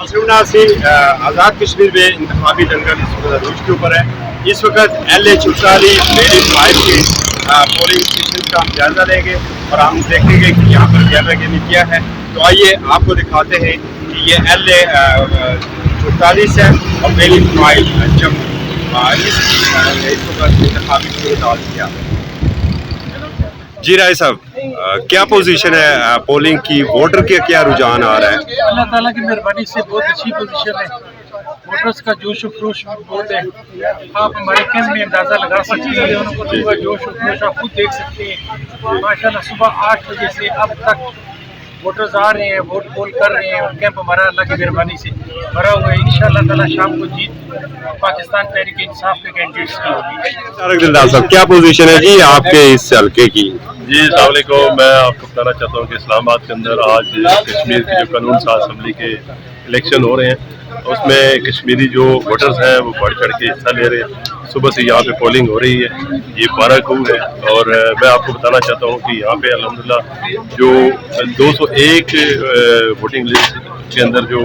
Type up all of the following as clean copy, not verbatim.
आज़ाद कश्मीर में इंतखाबी दंगल इस वक्त अरूज के ऊपर है। इस वक्त LA44 मेरी फाइव के पोलिंग स्टेशन का हम जायजा लेंगे और हम देखेंगे कि यहाँ पर गैमा गेमी क्या है। तो आइए आपको दिखाते हैं कि ये LA44 है और मेरी फाइव जब इस वक्त इंतखाबी सूरत क्या है। जी राय साहब, क्या पोजीशन है पोलिंग की, वोटर के क्या रुझान आ रहा है? अल्लाह ताला की मेहरबानी से बहुत अच्छी पोजीशन है, वोटर्स का जोश व खरोश बहुत है। आप हमारे कैंप में अंदाज़ा लगा सकते हैं, उनको जोश व खरोश आप खुद देख सकते हैं। माशाल्लाह सुबह 8 बजे से अब तक वोटर्स आ रहे हैं, वोट पोल कर रहे हैं और कैंप हमारा अल्लाह की मेहरबानी से भरा हुआ है। इंशाअल्लाह ताला शाम को जीत पाकिस्तान तहरीक इंसाफ के कैंडिडेट्स की होगी। दिलदार साहब, क्या पोजीशन है जी आपके इस हल्के की? जी अस्सलाम वालेकुम। मैं आपको बताना चाहता हूँ कि इस्लामाबाद के अंदर आज कश्मीर की जो कानून साज असम्बली के इलेक्शन हो रहे हैं, उसमें कश्मीरी जो वोटर्स हैं वो बढ़ चढ़ के हिस्सा ले रहे हैं। सुबह से यहाँ पे पोलिंग हो रही है, ये 12 को है और मैं आपको बताना चाहता हूँ कि यहाँ पे अल्हम्दुलिल्लाह जो 201 वोटिंग लिस्ट के अंदर जो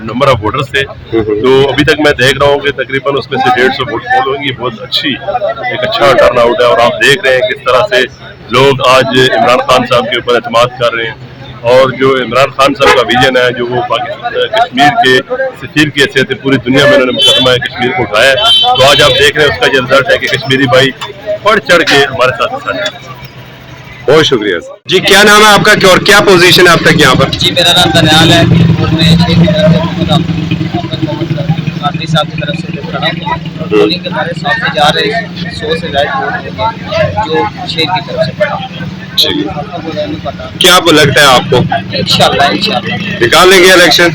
नंबर ऑफ वोटर्स थे, तो अभी तक मैं देख रहा हूँ कि तकरीबन उसमें से 150 वोट पोल होंगी। बहुत अच्छी एक अच्छा टर्न आउट है और आप देख रहे हैं किस तरह से लोग आज इमरान खान साहब के ऊपर एतमाद कर रहे हैं और जो इमरान खान साहब का विजन है, जो वो कश्मीर के सफीर की हैसियत पूरी दुनिया में उन्होंने मुकदमा कश्मीर को उठाया है। तो आज आप देख रहे हैं उसका जो रिजल्ट है कि कश्मीरी भाई बढ़ चढ़ के हमारे साथ हिस्सा ले। बहुत शुक्रिया जी। क्या नाम है आपका और क्या पोजीशन है अब तक यहाँ पर? जी मेरा नाम दनियाल है और मैं 6 की तरफ से कादरी साहब की तरफ से देख रहा हूँ। पोलिंग के हमारे साथ से जा रहे 100 से ज़्यादा वोट जो 6 की तरफ से पड़ा। क्या लगता है आपको? इंशाल्लाह निकाल लेंगे इलेक्शन?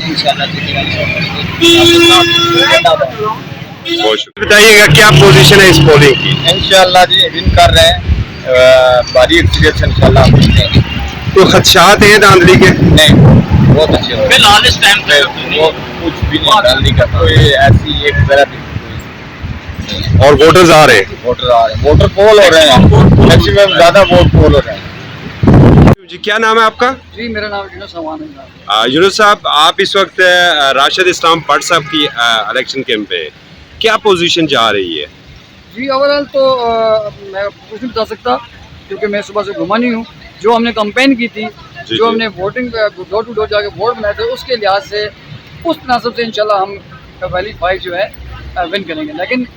बताइएगा क्या पोजीशन है इस पोलिंग की? इंशाल्लाह जी विन कर रहे हैं, भारी एक्सपीरियंस इंशाल्लाह। तो खदशात हैं धांधली के? नहीं, बहुत अच्छे फिलहाल इस टाइम पे वो कुछ भी नहीं, धांधली का कोई ऐसी एक तरह की। और वोटर्स आ रहे हैं? वोटर पोल हो रहे हैं, मैक्सिमम ज़्यादा वोट पोल हो रहे हैं। जी क्या नाम है आपका? जी मेरा नाम यूनुस है। यूनुस साहब, आप इस वक्त राशिद इस्लाम पट साहब की इलेक्शन कैंप पे, क्या पोजीशन जा रही है? जी ओवरऑल तो मैं कुछ नहीं बता सकता क्योंकि मैं सुबह से घुमा नहीं हूँ। जो हमने कंपेन की थी, जो हमने वोटिंग डोर टू डोर जाके वोट बनाए थे, उसके लिहाज से उस तनासब से इंशाल्लाह हम वैली 5 जो है विन करेंगे। लेकिन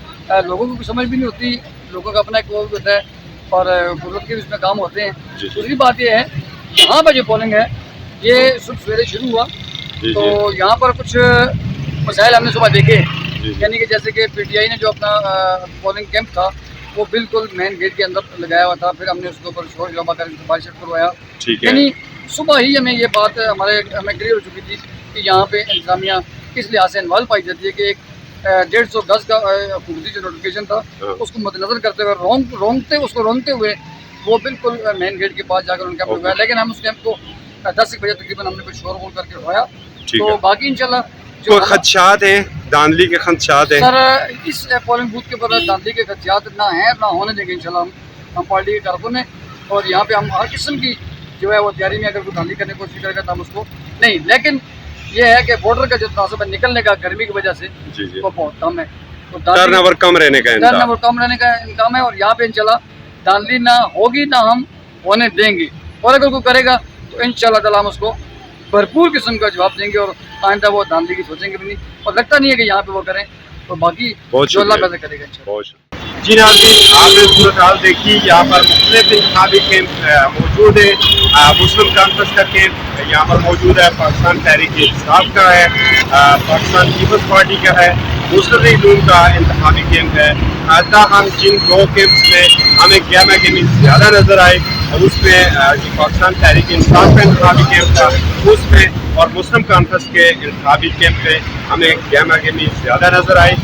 लोगों को समझ भी नहीं होती, लोगों का अपना एक वो होता है और कुदरत के इसमें काम होते हैं। दूसरी बात ये है, यहाँ पर जो पोलिंग है ये सुबह सवेरे शुरू हुआ, तो यहाँ पर कुछ मसाइल हमने सुबह देखे, यानी कि जैसे कि PTI ने जो अपना पोलिंग कैंप था वो बिल्कुल मेन गेट के अंदर लगाया हुआ था। फिर हमने उसके ऊपर शोर शराबा कर बारिश करवाया, यानी सुबह ही हमें ये बात हमें क्लियर हो चुकी थी कि यहाँ पे इंतजामिया किस लिहाज से इन्वॉल्व पाई जाती है कि एक 150 गज का हुकूमती जो नोटिफिकेशन था उसको मद्देनजर करते हुए रोंगते हुए वो बिल्कुल मेन गेट के पास जाकर उनका कैंप लगाया। लेकिन हम उस कैंप को 10 बजे तकरीबन हमने कुछ शोर बोल करके उठाया। तो बाकी इंशाल्लाह जो खदशात हैं, धांधली के खदशात हैं सर, इस पोलिंग बूथ के ऊपर धांधली के खदशात ना है ना होने देंगे इंशाल्लाह हम पार्टी के कारकुन हैं। और यहाँ पे हम हर किस्म की जो है वो तैयारी में, अगर कोई धांधली करने की कोशिश करेगा तो हम उसको नहीं। लेकिन ये है कि बॉर्डर का जो तनासब है निकलने का गर्मी की वजह से वो बहुत कम है, तो टर्नओवर कम रहने का इम्कान है। और यहाँ पे इंशाल्लाह धांधली ना होगी ना हम होने देंगे, और अगर कोई करेगा तो इंशाल्लाह ताला हम उसको भरपूर किस्म का जवाब देंगे और आइंदा वो धांधली की सोचेंगे भी नहीं, और लगता नहीं है कि यहाँ पे वो करें। तो बाकी जो अल्लाह पैदा करेगा इंशाल्लाह। जी नाज़रीन, आपने सूरत हाल देखी, यहाँ पर मुख्तलिफ इंतखाबी कैंप मौजूद है। मुस्लिम कॉन्फ्रेंस का कैंप यहाँ पर मौजूद है, पाकिस्तान तहरीक इंसाफ का है, पाकिस्तान पीपल्स पार्टी का है, मुस्लिम लीग नून का इंतखाबी कैंप है। हम जिन 2 कैंप्स में हमें गैमा गेमी ज़्यादा नज़र आए और उसमें जो पाकिस्तान तहरीक इंसाफ का इंतखाबी कैंप था उसमें और मुस्लिम कॉन्फ्रेंस के इंतखाबी कैंप में हमें गैमा गेमी ज़्यादा नज़र आए।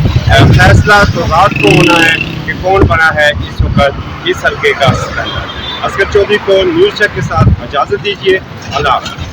फैसला तो रात को होना है कि कौन बना है इस वक्त इस हल्के का स्पीकर। असगर चौधरी को न्यूज़ चेक के साथ इजाज़त दीजिए। अल्लाह हाफ़िज़।